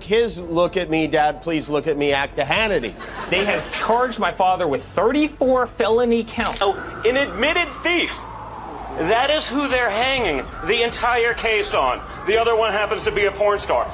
His "look at me, Dad, please look at me" act to Hannity. They have charged my father with 34 felony counts. Oh, an admitted thief. That is who they're hanging the entire case on. The other one happens to be a porn star.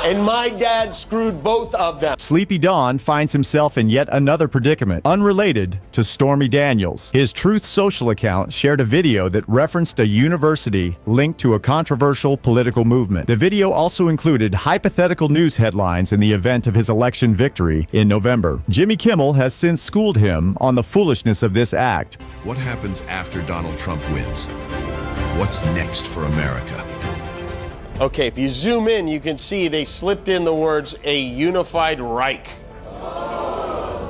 And my dad screwed both of them. Sleepy Don finds himself in yet another predicament, unrelated to Stormy Daniels. His Truth Social account shared a video that referenced a university linked to a controversial political movement. The video also included hypothetical news headlines in the event of his election victory in November. Jimmy Kimmel has since schooled him on the foolishness of this act. What happens after Donald Trump wins? What's next for America? Okay, if you zoom in, you can see they slipped in the words "a unified Reich."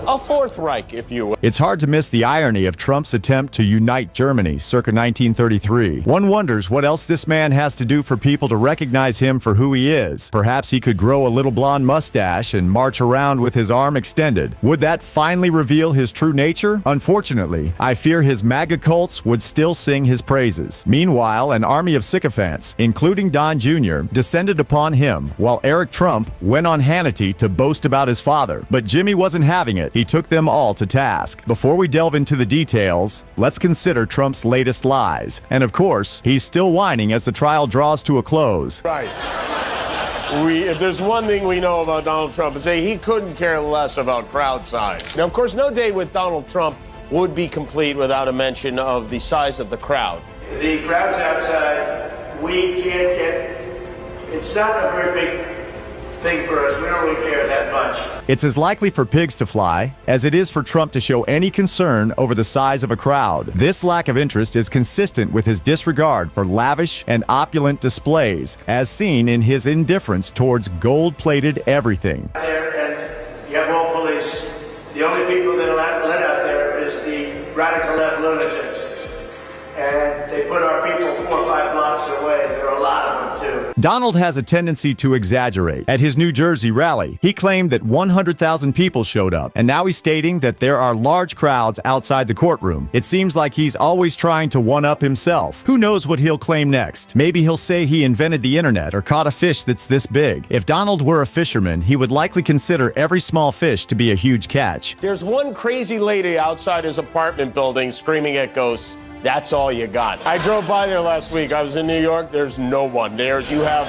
A fourth Reich, if you will. It's hard to miss the irony of Trump's attempt to unite Germany circa 1933. One wonders what else this man has to do for people to recognize him for who he is. Perhaps he could grow a little blonde mustache and march around with his arm extended. Would that finally reveal his true nature? Unfortunately, I fear his MAGA cults would still sing his praises. Meanwhile, an army of sycophants, including Don Jr., descended upon him, while Eric Trump went on Hannity to boast about his father. But Jimmy wasn't having it. He took them all to task. Before we delve into the details, let's consider Trump's latest lies. And of course, he's still whining as the trial draws to a close. Right. If there's one thing we know about Donald Trump, is that he couldn't care less about crowd size. Now, of course, no day with Donald Trump would be complete without a mention of the size of the crowd. The crowds outside, we can't get, it's not a very big thing for us. We don't really care that much. It's as likely for pigs to fly as it is for Trump to show any concern over the size of a crowd. This lack of interest is consistent with his disregard for lavish and opulent displays, as seen in his indifference towards gold-plated everything. There, and you have all police. The only people that are let out there is the radical left lunatics. And they put our people 4 or 5 blocks away. There are a lot of them, too. Donald has a tendency to exaggerate. At his New Jersey rally, he claimed that 100,000 people showed up, and now he's stating that there are large crowds outside the courtroom. It seems like he's always trying to one-up himself. Who knows what he'll claim next? Maybe he'll say he invented the internet or caught a fish that's this big. If Donald were a fisherman, he would likely consider every small fish to be a huge catch. There's one crazy lady outside his apartment building screaming at ghosts. That's all you got. I drove by there last week. I was in New York. There's no one there. You have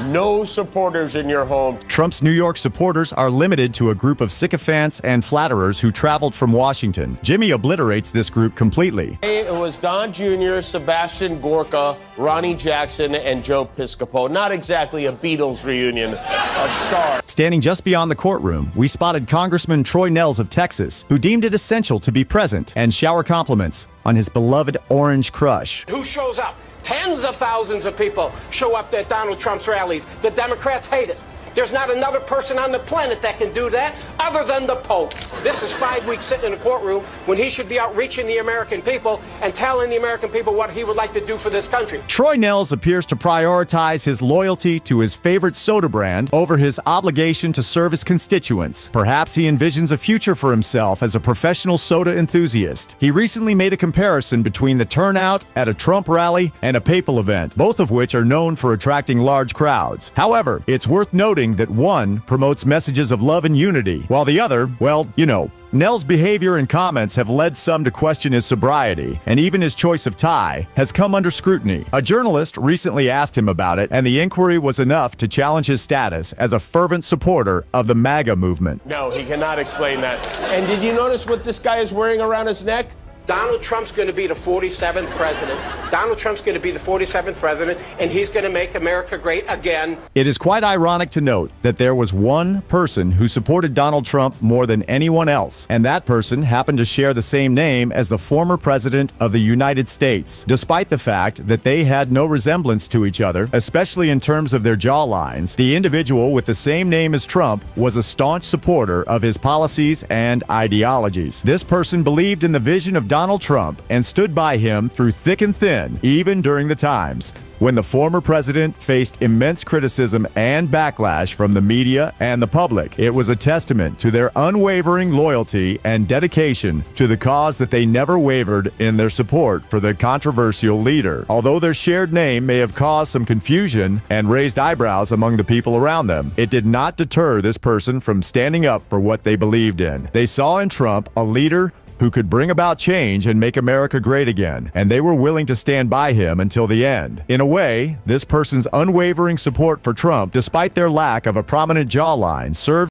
no supporters in your home. Trump's New York supporters are limited to a group of sycophants and flatterers who traveled from Washington. Jimmy obliterates this group completely. It was Don Jr., Sebastian Gorka, Ronnie Jackson, and Joe Piscopo. Not exactly a Beatles reunion of stars. Standing just beyond the courtroom, we spotted Congressman Troy Nehls of Texas, who deemed it essential to be present and shower compliments on his beloved orange crush. Who shows up? Tens of thousands of people show up at Donald Trump's rallies. The Democrats hate it. There's not another person on the planet that can do that other than the Pope. This is 5 weeks sitting in a courtroom when he should be out reaching the American people and telling the American people what he would like to do for this country. Troy Nehls appears to prioritize his loyalty to his favorite soda brand over his obligation to serve his constituents. Perhaps he envisions a future for himself as a professional soda enthusiast. He recently made a comparison between the turnout at a Trump rally and a papal event, both of which are known for attracting large crowds. However, it's worth noting that one promotes messages of love and unity, while the other, well, you know. Nehls' behavior and comments have led some to question his sobriety, and even his choice of tie has come under scrutiny. A journalist recently asked him about it, and the inquiry was enough to challenge his status as a fervent supporter of the MAGA movement. No, he cannot explain that. And did you notice what this guy is wearing around his neck? Donald Trump's going to be the 47th president. Donald Trump's going to be the 47th president, and he's going to make America great again. It is quite ironic to note that there was one person who supported Donald Trump more than anyone else, and that person happened to share the same name as the former president of the United States, despite the fact that they had no resemblance to each other, especially in terms of their jawlines. The individual with the same name as Trump was a staunch supporter of his policies and ideologies. This person believed in the vision of Donald Donald Trump and stood by him through thick and thin, even during the times when the former president faced immense criticism and backlash from the media and the public. It was a testament to their unwavering loyalty and dedication to the cause that they never wavered in their support for the controversial leader. Although their shared name may have caused some confusion and raised eyebrows among the people around them, it did not deter this person from standing up for what they believed in. They saw in Trump a leader who could bring about change and make America great again, and they were willing to stand by him until the end. In a way, this person's unwavering support for Trump, despite their lack of a prominent jawline, served